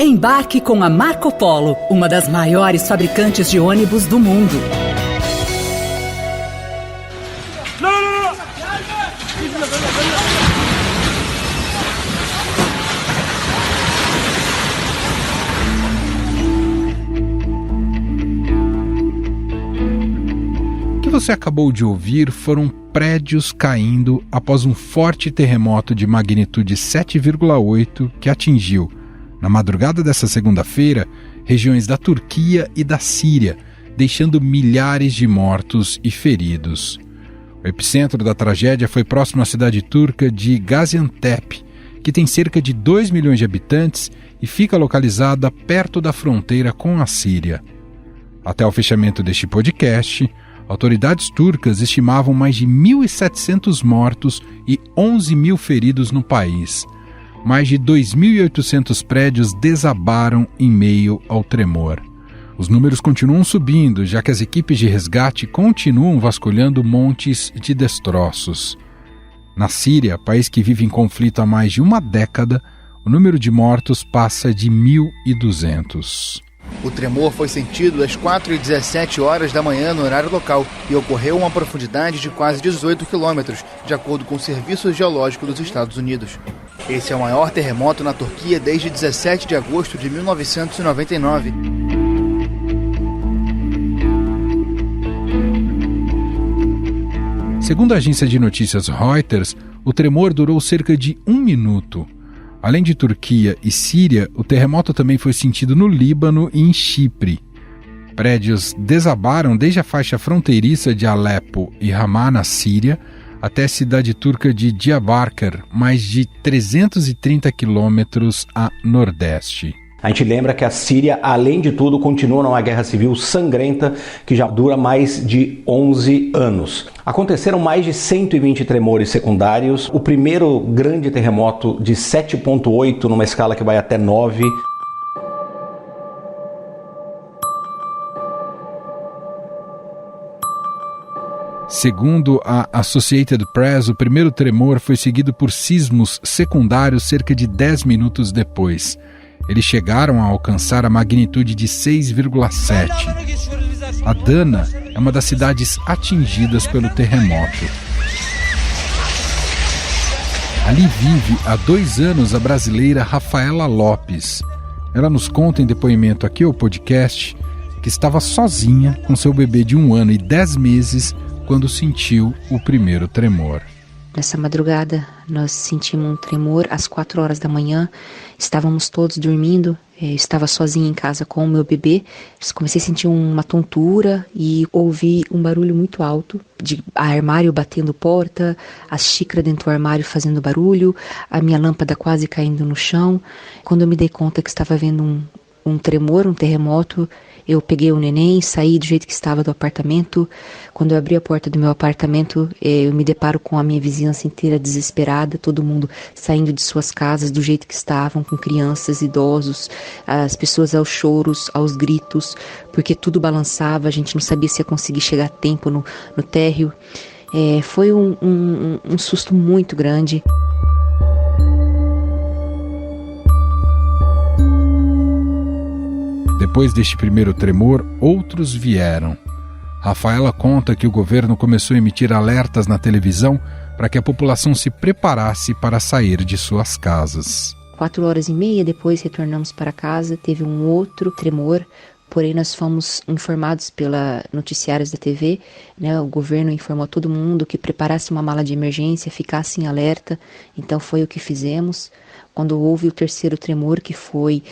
Embarque com a Marco Polo, uma das maiores fabricantes de ônibus do mundo. O que você acabou de ouvir foram prédios caindo após um forte terremoto de magnitude 7,8 que atingiu, na madrugada dessa segunda-feira, regiões da Turquia e da Síria, deixando milhares de mortos e feridos. O epicentro da tragédia foi próximo à cidade turca de Gaziantep, que tem cerca de 2 milhões de habitantes e fica localizada perto da fronteira com a Síria. Até o fechamento deste podcast, autoridades turcas estimavam mais de 1.700 mortos e 11 mil feridos no país. Mais de 2.800 prédios desabaram em meio ao tremor. Os números continuam subindo, já que as equipes de resgate continuam vasculhando montes de destroços. Na Síria, país que vive em conflito há mais de uma década, o número de mortos passa de 1.200. O tremor foi sentido às 4h17 da manhã no horário local e ocorreu a uma profundidade de quase 18 quilômetros, de acordo com o Serviço Geológico dos Estados Unidos. Esse é o maior terremoto na Turquia desde 17 de agosto de 1999. Segundo a agência de notícias Reuters, o tremor durou cerca de 1 minuto. Além de Turquia e Síria, o terremoto também foi sentido no Líbano e em Chipre. Prédios desabaram desde a faixa fronteiriça de Alepo e Ramá, na Síria, até a cidade turca de Diyarbakır, mais de 330 quilômetros a nordeste. A gente lembra que a Síria, além de tudo, continua numa guerra civil sangrenta que já dura mais de 11 anos. Aconteceram mais de 120 tremores secundários. O primeiro grande terremoto de 7,8 numa escala que vai até 9. Segundo a Associated Press, o primeiro tremor foi seguido por sismos secundários cerca de 10 minutos depois. Eles chegaram a alcançar a magnitude de 6,7. Adana é uma das cidades atingidas pelo terremoto. Ali vive há 2 anos a brasileira Rafaela Lopes. Ela nos conta em depoimento aqui ao podcast que estava sozinha com seu bebê de 1 ano e 10 meses quando sentiu o primeiro tremor. Nessa madrugada nós sentimos um tremor às 4 da manhã, estávamos todos dormindo, eu estava sozinha em casa com o meu bebê, comecei a sentir uma tontura e ouvi um barulho muito alto, de armário batendo porta, a xícara dentro do armário fazendo barulho, a minha lâmpada quase caindo no chão. Quando eu me dei conta que estava vendo um tremor, um terremoto, eu peguei o neném, saí do jeito que estava do apartamento. Quando eu abri a porta do meu apartamento, eu me deparo com a minha vizinhança inteira desesperada, todo mundo saindo de suas casas do jeito que estavam, com crianças, idosos, as pessoas aos choros, aos gritos, porque tudo balançava, a gente não sabia se ia conseguir chegar a tempo no térreo. Foi um susto muito grande. Depois deste primeiro tremor, outros vieram. Rafaela conta que o governo começou a emitir alertas na televisão para que a população se preparasse para sair de suas casas. 4h30 depois retornamos para casa, teve um outro tremor, porém nós fomos informados pela noticiários da TV, né? O governo informou todo mundo que preparasse uma mala de emergência, ficasse em alerta, então foi o que fizemos. Quando houve o terceiro tremor, que foi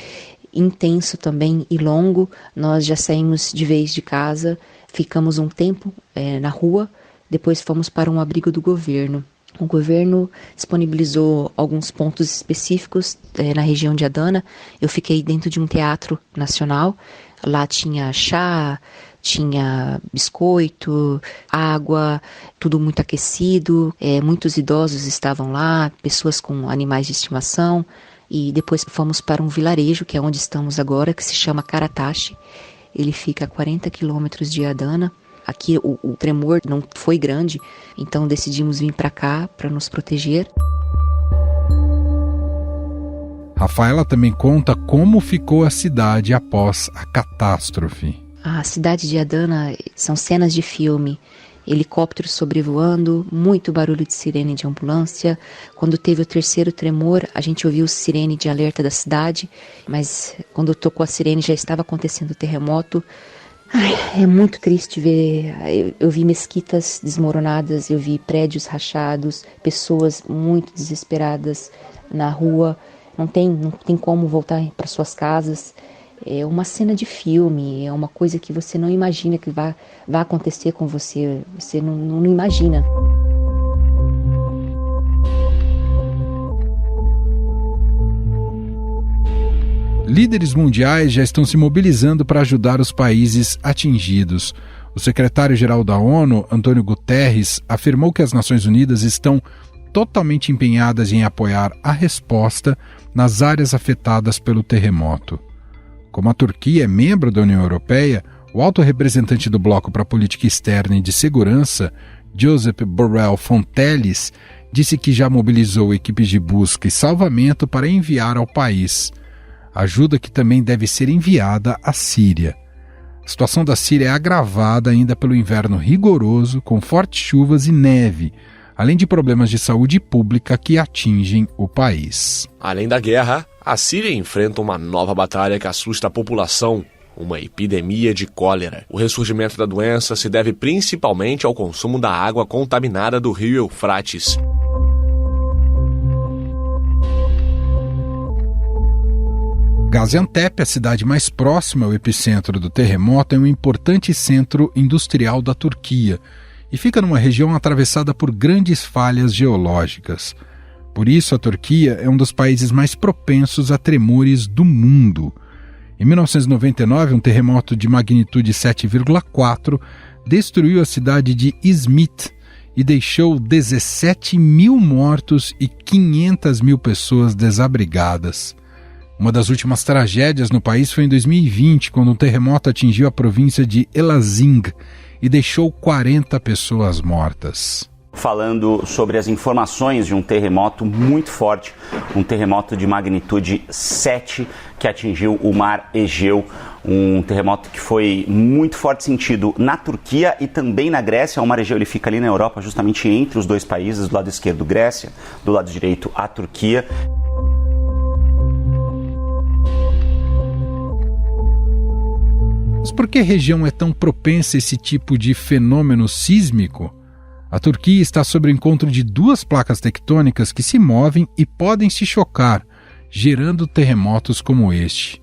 intenso também e longo, nós já saímos de vez de casa, ficamos um tempo na rua, depois fomos para um abrigo do governo. O governo disponibilizou alguns pontos específicos na região de Adana. Eu fiquei dentro de um teatro nacional, lá tinha chá, tinha biscoito, água, tudo muito aquecido, muitos idosos estavam lá, pessoas com animais de estimação. E depois fomos para um vilarejo, que é onde estamos agora, que se chama Karataş. Ele fica a 40 quilômetros de Adana. Aqui o tremor não foi grande, então decidimos vir para cá para nos proteger. Rafaela também conta como ficou a cidade após a catástrofe. A cidade de Adana são cenas de filme. Helicópteros sobrevoando, muito barulho de sirene de ambulância. Quando teve o terceiro tremor, a gente ouviu sirene de alerta da cidade, mas quando tocou a sirene já estava acontecendo o terremoto. É muito triste ver. Eu vi mesquitas desmoronadas, eu vi prédios rachados, pessoas muito desesperadas na rua. Não tem como voltar para suas casas. É uma cena de filme, é uma coisa que você não imagina que vai acontecer com você. Você não imagina. Líderes mundiais já estão se mobilizando para ajudar os países atingidos. O secretário-geral da ONU, Antônio Guterres, afirmou que as Nações Unidas estão totalmente empenhadas em apoiar a resposta nas áreas afetadas pelo terremoto. Como a Turquia é membro da União Europeia, o alto representante do Bloco para a Política Externa e de Segurança, Josep Borrell Fontelles, disse que já mobilizou equipes de busca e salvamento para enviar ao país. Ajuda que também deve ser enviada à Síria. A situação da Síria é agravada ainda pelo inverno rigoroso, com fortes chuvas e neve, além de problemas de saúde pública que atingem o país. Além da guerra, a Síria enfrenta uma nova batalha que assusta a população, uma epidemia de cólera. O ressurgimento da doença se deve principalmente ao consumo da água contaminada do rio Eufrates. Gaziantep, a cidade mais próxima ao epicentro do terremoto, é um importante centro industrial da Turquia e fica numa região atravessada por grandes falhas geológicas. Por isso, a Turquia é um dos países mais propensos a tremores do mundo. Em 1999, um terremoto de magnitude 7,4 destruiu a cidade de Izmit e deixou 17 mil mortos e 500 mil pessoas desabrigadas. Uma das últimas tragédias no país foi em 2020, quando um terremoto atingiu a província de Elazig e deixou 40 pessoas mortas. Falando sobre as informações de um terremoto muito forte, um terremoto de magnitude 7 que atingiu o mar Egeu, um terremoto que foi muito forte sentido na Turquia e também na Grécia. O mar Egeu ele fica ali na Europa, justamente entre os dois países, do lado esquerdo Grécia, do lado direito a Turquia. Mas por que a região é tão propensa a esse tipo de fenômeno sísmico? A Turquia está sob o encontro de duas placas tectônicas que se movem e podem se chocar, gerando terremotos como este.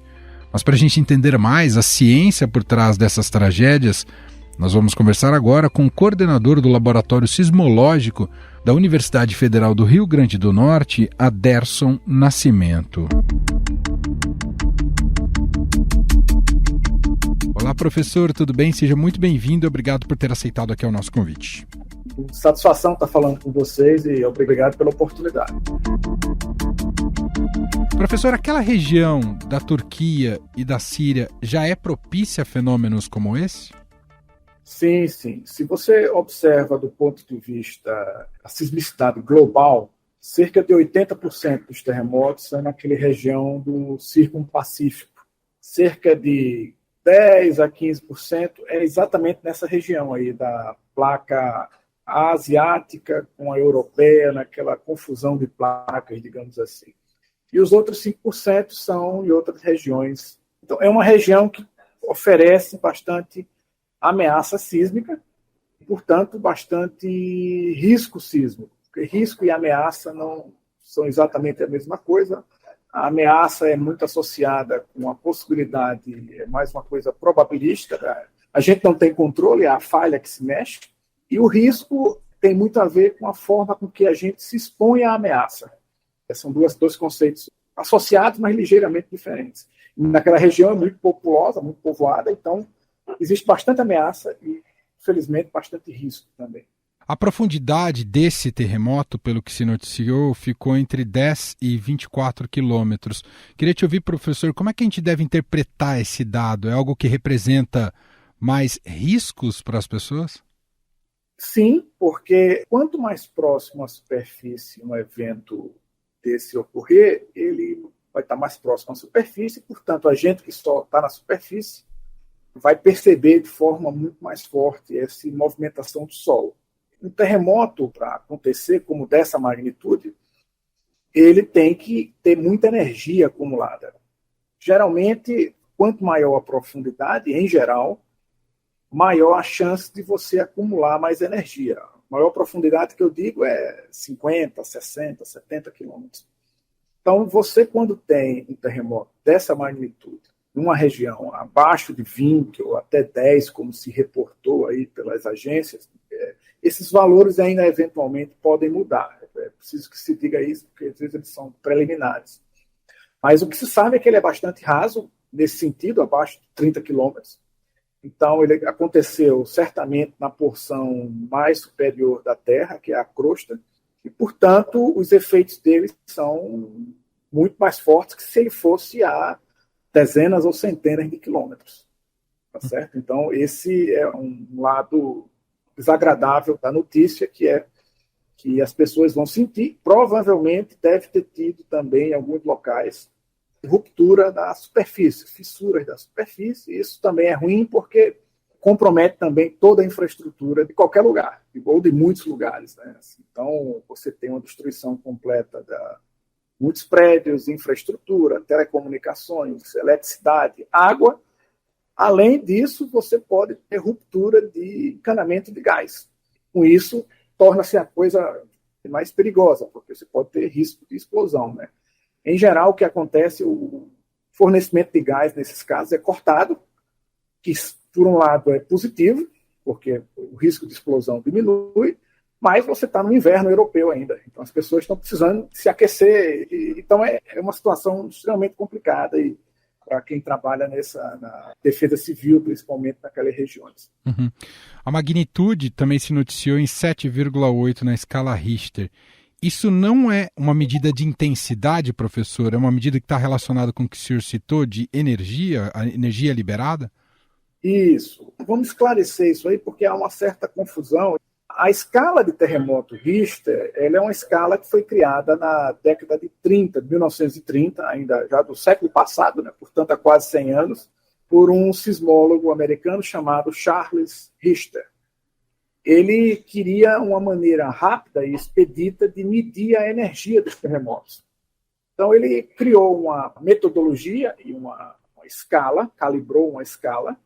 Mas para a gente entender mais a ciência por trás dessas tragédias, nós vamos conversar agora com o coordenador do Laboratório Sismológico da Universidade Federal do Rio Grande do Norte, Aderson Nascimento. Olá, professor, tudo bem? Seja muito bem-vindo e obrigado por ter aceitado aqui o nosso convite. Satisfação estar falando com vocês e obrigado pela oportunidade. Professor, aquela região da Turquia e da Síria já é propícia a fenômenos como esse? Sim, sim. Se você observa do ponto de vista da sismicidade global, cerca de 80% dos terremotos é naquela região do Círculo Pacífico. Cerca de 10 a 15% é exatamente nessa região aí da placa asiática com a europeia, naquela confusão de placas, digamos assim. E os outros 5% são em outras regiões. Então, é uma região que oferece bastante ameaça sísmica, e, portanto, bastante risco sísmico. Porque risco e ameaça não são exatamente a mesma coisa. A ameaça é muito associada com a possibilidade, é mais uma coisa probabilística. A gente não tem controle, é a falha que se mexe. E o risco tem muito a ver com a forma com que a gente se expõe à ameaça. São dois conceitos associados, mas ligeiramente diferentes. Naquela região é muito populosa, muito povoada, então existe bastante ameaça e, infelizmente, bastante risco também. A profundidade desse terremoto, pelo que se noticiou, ficou entre 10 e 24 quilômetros. Queria te ouvir, professor, como é que a gente deve interpretar esse dado? É algo que representa mais riscos para as pessoas? Sim, porque quanto mais próximo à superfície um evento desse ocorrer, ele vai estar mais próximo à superfície, portanto, a gente que só está na superfície vai perceber de forma muito mais forte essa movimentação do solo. Um terremoto, para acontecer como dessa magnitude, ele tem que ter muita energia acumulada. Geralmente, quanto maior a profundidade, em geral, maior a chance de você acumular mais energia. A maior profundidade que eu digo é 50, 60, 70 quilômetros. Então, você, quando tem um terremoto dessa magnitude, numa região abaixo de 20 ou até 10, como se reportou aí pelas agências, esses valores ainda eventualmente podem mudar. É preciso que se diga isso, porque às vezes eles são preliminares. Mas o que se sabe é que ele é bastante raso, nesse sentido, abaixo de 30 quilômetros. Então, ele aconteceu certamente na porção mais superior da Terra, que é a crosta, e, portanto, os efeitos dele são muito mais fortes que se ele fosse a dezenas ou centenas de quilômetros. Tá certo? Então, esse é um lado desagradável da notícia, que é que as pessoas vão sentir. Provavelmente deve ter tido também em alguns locais ruptura da superfície, fissuras da superfície. Isso também é ruim porque compromete também toda a infraestrutura de qualquer lugar, ou de muitos lugares, né? Então, você tem uma destruição completa de muitos prédios, infraestrutura, telecomunicações, eletricidade, água. Além disso, você pode ter ruptura de encanamento de gás. Com isso, torna-se a coisa mais perigosa, porque você pode ter risco de explosão, né? Em geral, o que acontece, o fornecimento de gás, nesses casos, é cortado, que, por um lado, é positivo, porque o risco de explosão diminui, mas você está no inverno europeu ainda. Então, as pessoas estão precisando se aquecer. Então, é uma situação extremamente complicada e para quem trabalha na defesa civil, principalmente naquelas regiões. Uhum. A magnitude também se noticiou em 7,8 na escala Richter. Isso não é uma medida de intensidade, professor? É uma medida que está relacionada com o que o senhor citou, de energia, a energia liberada? Isso. Vamos esclarecer isso aí, porque há uma certa confusão. A escala de terremoto Richter, ela é uma escala que foi criada na década de 30, de 1930, ainda já do século passado, né, portanto há quase 100 anos, por um sismólogo americano chamado Charles Richter. Ele queria uma maneira rápida e expedita de medir a energia dos terremotos. Então ele criou uma metodologia e uma escala, calibrou uma escala,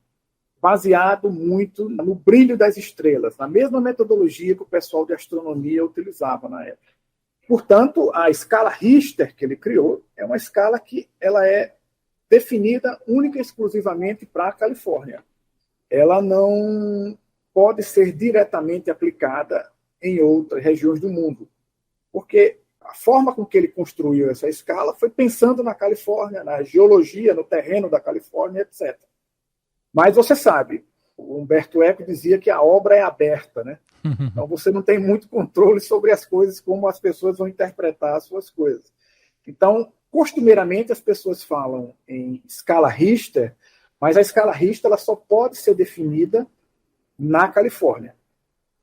baseado muito no brilho das estrelas, na mesma metodologia que o pessoal de astronomia utilizava na época. Portanto, a escala Richter que ele criou é uma escala que ela é definida única e exclusivamente para a Califórnia. Ela não pode ser diretamente aplicada em outras regiões do mundo, porque a forma com que ele construiu essa escala foi pensando na Califórnia, na geologia, no terreno da Califórnia, etc. Mas você sabe, o Humberto Eco dizia que a obra é aberta, né? Então você não tem muito controle sobre as coisas, como as pessoas vão interpretar as suas coisas. Então, costumeiramente as pessoas falam em escala Richter, mas a escala Richter ela só pode ser definida na Califórnia.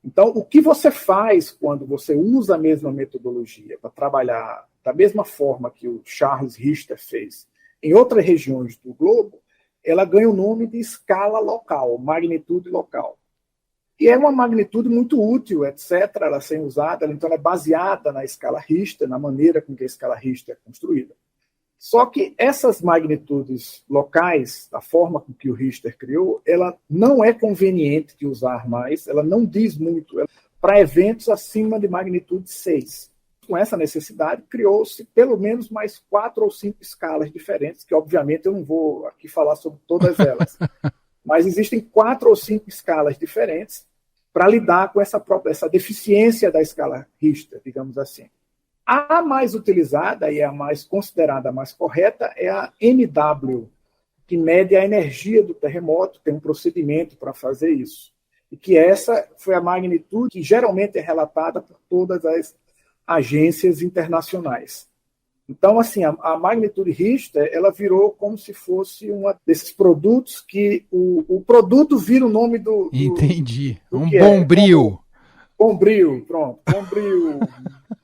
Então, o que você faz quando você usa a mesma metodologia para trabalhar da mesma forma que o Charles Richter fez em outras regiões do globo, ela ganha o nome de escala local, magnitude local. E é uma magnitude muito útil, etc., ela sendo usada, então ela é baseada na escala Richter, na maneira com que a escala Richter é construída. Só que essas magnitudes locais, da forma com que o Richter criou, ela não é conveniente de usar mais, ela não diz muito, para eventos acima de magnitude 6. Com essa necessidade, criou-se pelo menos mais 4 ou 5 escalas diferentes, que obviamente eu não vou aqui falar sobre todas elas. Mas existem 4 ou 5 escalas diferentes para lidar com essa deficiência da escala Richter, digamos assim. A mais utilizada e a mais considerada mais correta é a MW, que mede a energia do terremoto, tem um procedimento para fazer isso. E que essa foi a magnitude que geralmente é relatada por todas as agências internacionais. Então, assim, a magnitude Richter, ela virou como se fosse um desses produtos que o produto vira o nome do... Entendi. Do um Bombril. Bombril, pronto. Bombril,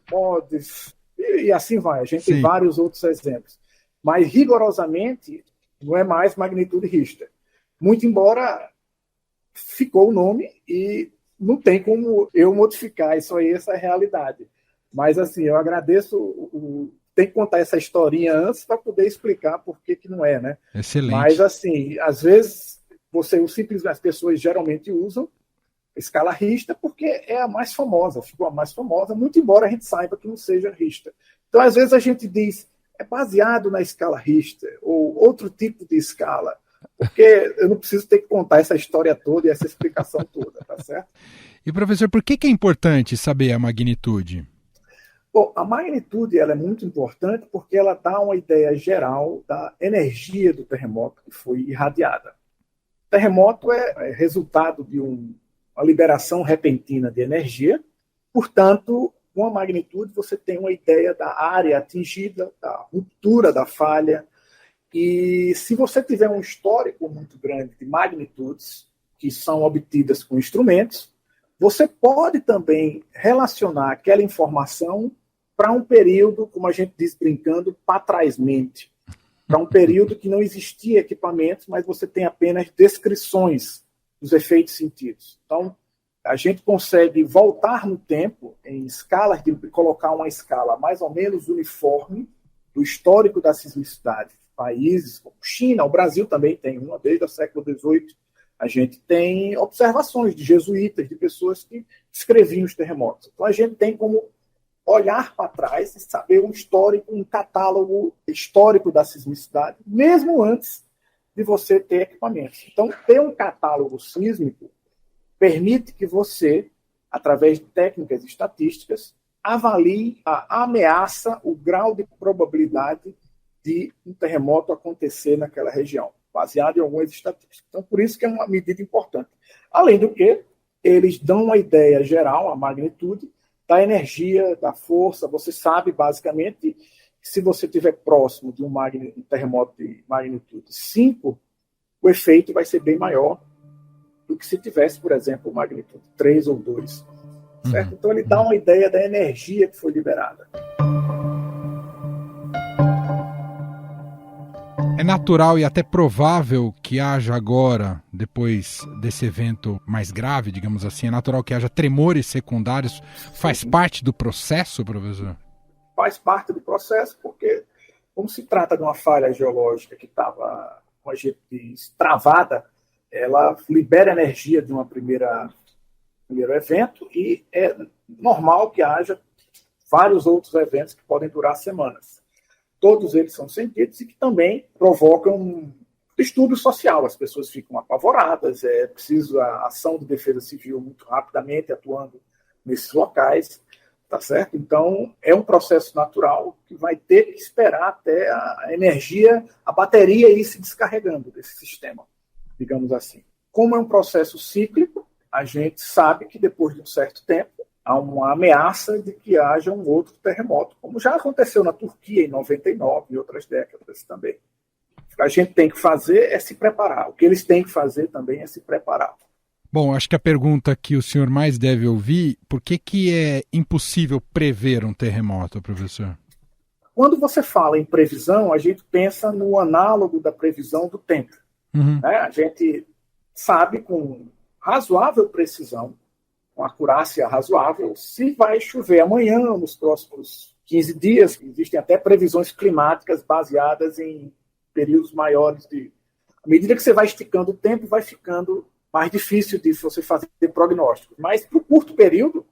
mods, e assim vai. A gente tem vários outros exemplos. mas rigorosamente não é mais magnitude Richter. Muito embora ficou o nome e não tem como eu modificar isso aí, essa é a realidade. Mas, assim, eu agradeço, tem que contar essa historinha antes para poder explicar por que não é, né? Excelente. Mas, assim, às vezes, as pessoas geralmente usam escala Richter porque é a mais famosa, ficou a mais famosa, muito embora a gente saiba que não seja Richter. Então, às vezes, a gente diz, é baseado na escala Richter, ou outro tipo de escala, porque eu não preciso ter que contar essa história toda e essa explicação toda, tá certo? E, professor, por que é importante saber a magnitude? Bom, a magnitude ela é muito importante porque ela dá uma ideia geral da energia do terremoto que foi irradiada. O terremoto é resultado de uma liberação repentina de energia, portanto, com a magnitude você tem uma ideia da área atingida, da ruptura da falha, e se você tiver um histórico muito grande de magnitudes que são obtidas com instrumentos, você pode também relacionar aquela informação para um período, como a gente diz brincando, patrásmente, para um período que não existia equipamentos, mas você tem apenas descrições dos efeitos sentidos. Então, a gente consegue voltar no tempo em escalas, de colocar uma escala mais ou menos uniforme do histórico da sismicidade. Países como China, o Brasil também tem uma, desde o século XVIII, a gente tem observações de jesuítas, de pessoas que descreviam os terremotos. Então, a gente tem como olhar para trás e saber um histórico, um catálogo histórico da sismicidade, mesmo antes de você ter equipamentos. Então, ter um catálogo sísmico permite que você, através de técnicas estatísticas, avalie a ameaça, o grau de probabilidade de um terremoto acontecer naquela região, baseado em algumas estatísticas. Então, por isso que é uma medida importante. Além do que, eles dão uma ideia geral, a magnitude, da energia, da força. Você sabe, basicamente, que se você estiver próximo de um terremoto de magnitude 5, o efeito vai ser bem maior do que se tivesse, por exemplo, magnitude 3 ou 2. Certo? Então, ele dá uma ideia da energia que foi liberada. É natural e até provável que haja agora, depois desse evento mais grave, digamos assim, é natural que haja tremores secundários. Faz parte do processo, professor? Faz parte do processo, porque como se trata de uma falha geológica que estava, como a gente diz, travada, ela libera energia de um primeiro evento e é normal que haja vários outros eventos que podem durar semanas. Todos eles são sentidos e que também provocam um distúrbio social. As pessoas ficam apavoradas, é preciso a ação de defesa civil muito rapidamente atuando nesses locais, tá certo? Então, é um processo natural que vai ter que esperar até a energia, a bateria ir se descarregando desse sistema, digamos assim. Como é um processo cíclico, a gente sabe que depois de um certo tempo, há uma ameaça de que haja um outro terremoto, como já aconteceu na Turquia em 99 e outras décadas também. O que a gente tem que fazer é se preparar. O que eles têm que fazer também é se preparar. Bom, acho que a pergunta que o senhor mais deve ouvir, por que é impossível prever um terremoto, professor? Quando você fala em previsão, a gente pensa no análogo da previsão do tempo. Né? A gente sabe com razoável precisão, com acurácia razoável, se vai chover amanhã, nos próximos 15 dias. Existem até previsões climáticas baseadas em períodos maiores. À medida que você vai esticando o tempo, vai ficando mais difícil de você fazer prognósticos. Mas para o curto período,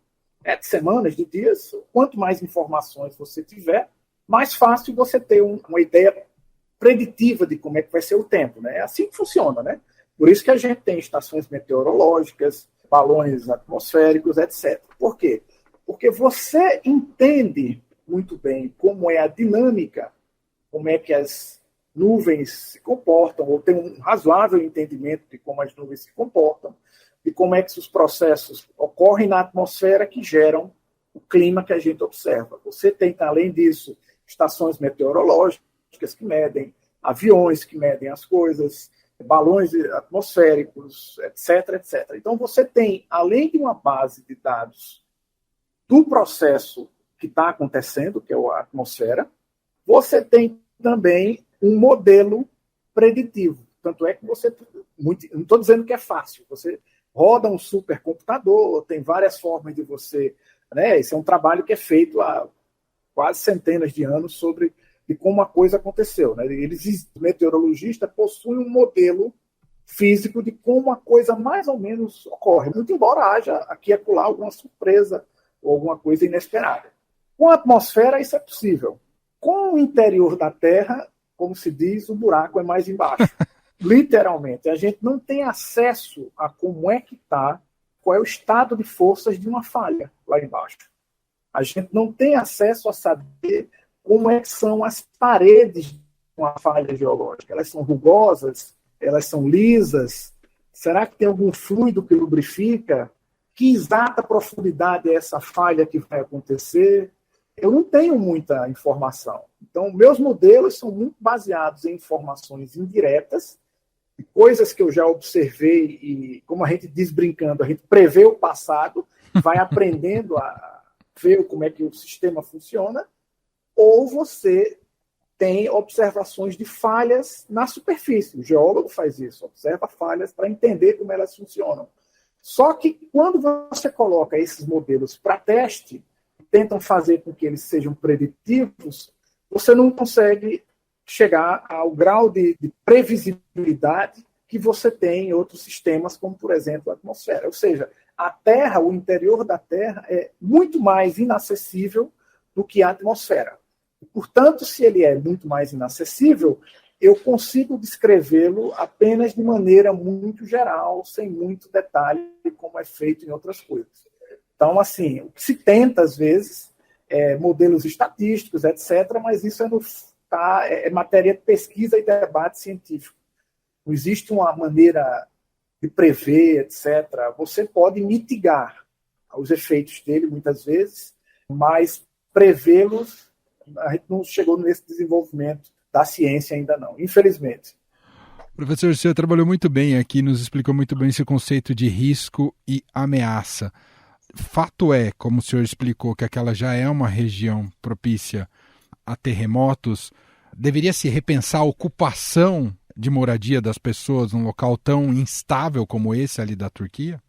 de semanas, de dias, quanto mais informações você tiver, mais fácil você ter uma ideia preditiva de como é que vai ser o tempo. Né? É assim que funciona. Né? Por isso que a gente tem estações meteorológicas, balões atmosféricos, etc. Por quê? Porque você entende muito bem como é a dinâmica, como é que as nuvens se comportam, ou tem um razoável entendimento de como as nuvens se comportam, de como é que os processos ocorrem na atmosfera que geram o clima que a gente observa. Você tem, além disso, estações meteorológicas que medem, aviões que medem as coisas, balões atmosféricos, etc, etc. Então, você tem, além de uma base de dados do processo que está acontecendo, que é a atmosfera, você tem também um modelo preditivo. Tanto é que você, não estou dizendo que é fácil, você roda um supercomputador, tem várias formas de você, né? Esse é um trabalho que é feito há quase centenas de anos sobre de como a coisa aconteceu, né? Eles, meteorologistas, possuem um modelo físico de como a coisa mais ou menos ocorre, muito embora haja aqui e acolá alguma surpresa ou alguma coisa inesperada. Com a atmosfera isso é possível. Com o interior da Terra, como se diz, o buraco é mais embaixo. Literalmente, a gente não tem acesso a como é que está, qual é o estado de forças de uma falha lá embaixo. A gente não tem acesso a saber como é que são as paredes de uma falha geológica. Elas são rugosas, elas são lisas, será que tem algum fluido que lubrifica? Que exata profundidade é essa falha que vai acontecer? Eu não tenho muita informação. Então, meus modelos são muito baseados em informações indiretas, coisas que eu já observei e, como a gente diz brincando, a gente prevê o passado, vai aprendendo a ver como é que o sistema funciona, ou você tem observações de falhas na superfície. O geólogo faz isso, observa falhas para entender como elas funcionam. Só que quando você coloca esses modelos para teste, tentam fazer com que eles sejam preditivos, você não consegue chegar ao grau de previsibilidade que você tem em outros sistemas, como, por exemplo, a atmosfera. Ou seja, a Terra, o interior da Terra, é muito mais inacessível do que a atmosfera. Portanto, se ele é muito mais inacessível, eu consigo descrevê-lo apenas de maneira muito geral, sem muito detalhe, como é feito em outras coisas. Então, assim, o que se tenta, às vezes, é modelos estatísticos, etc., mas isso é matéria de pesquisa e debate científico. Não existe uma maneira de prever, etc. Você pode mitigar os efeitos dele, muitas vezes, mas prevê-los, a gente não chegou nesse desenvolvimento da ciência ainda não, infelizmente. Professor, o senhor trabalhou muito bem aqui, nos explicou muito bem esse conceito de risco e ameaça. Fato é, como o senhor explicou, que aquela já é uma região propícia a terremotos. Deveria se repensar a ocupação de moradia das pessoas num local tão instável como esse ali da Turquia?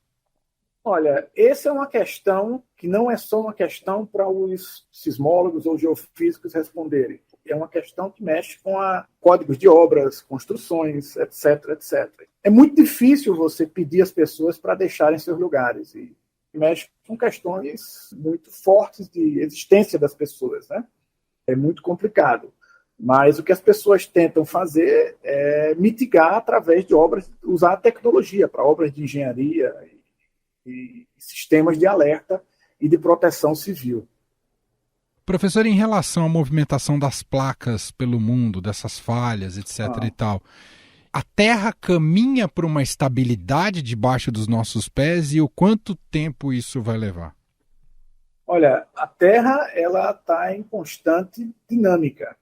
Olha, essa é uma questão que não é só uma questão para os sismólogos ou geofísicos responderem. É uma questão que mexe com códigos de obras, construções, etc, etc. É muito difícil você pedir às pessoas para deixarem seus lugares e mexe com questões muito fortes de existência das pessoas, né? É muito complicado. Mas o que as pessoas tentam fazer é mitigar através de obras, usar a tecnologia para obras de engenharia e sistemas de alerta e de proteção civil. Professor, em relação à movimentação das placas pelo mundo, dessas falhas, etc. e tal, a Terra caminha para uma estabilidade debaixo dos nossos pés e o quanto tempo isso vai levar? Olha, a Terra ela está em constante dinâmica,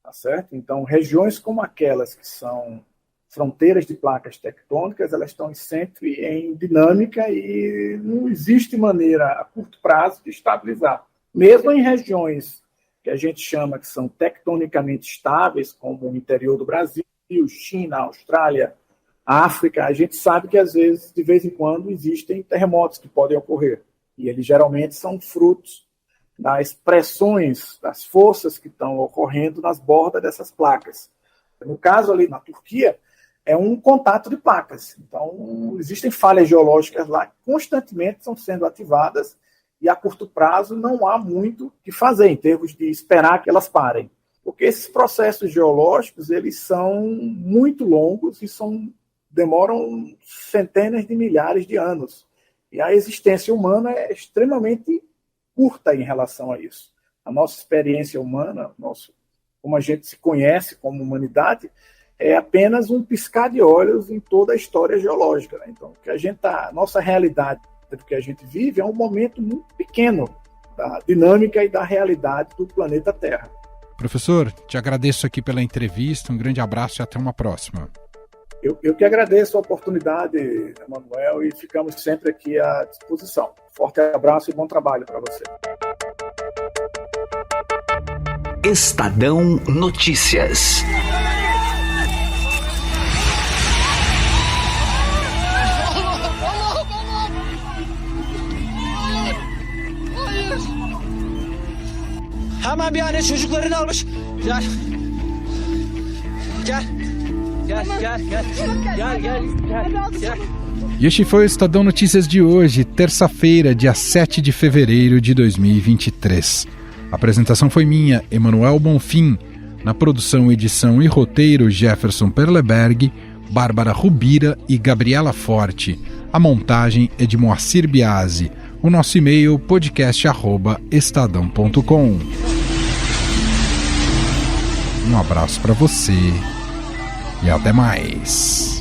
tá certo? Então, regiões como aquelas que são fronteiras de placas tectônicas, elas estão sempre em dinâmica e não existe maneira a curto prazo de estabilizar. Mesmo em regiões que a gente chama que são tectonicamente estáveis, como o interior do Brasil, China, Austrália, África, a gente sabe que às vezes, de vez em quando, existem terremotos que podem ocorrer. E eles geralmente são frutos das pressões, das forças que estão ocorrendo nas bordas dessas placas. No caso ali na Turquia, é um contato de placas. Então, existem falhas geológicas lá que constantemente estão sendo ativadas e a curto prazo não há muito o que fazer em termos de esperar que elas parem. Porque esses processos geológicos, eles são muito longos e demoram centenas de milhares de anos. E a existência humana é extremamente curta em relação a isso. A nossa experiência humana, como a gente se conhece como humanidade, é apenas um piscar de olhos em toda a história geológica, né? Então, a nossa realidade do que a gente vive é um momento muito pequeno da dinâmica e da realidade do planeta Terra. Professor, te agradeço aqui pela entrevista, um grande abraço e até uma próxima. Eu que agradeço a oportunidade, Emanuel, e ficamos sempre aqui à disposição. Forte abraço e bom trabalho para você. Estadão Notícias. Hemen bir anne çocuklarını almış. Gel. Gel. Gel. E este foi o Estadão Notícias de hoje, terça-feira, dia 7 de fevereiro de 2023. A apresentação foi minha, Emanuel Bonfim. Na produção, edição e roteiro, Jefferson Perleberg, Bárbara Rubira e Gabriela Forte. A montagem é de Moacir Biasi. O nosso e-mail, podcast@estadão.com. Um abraço para você e até mais.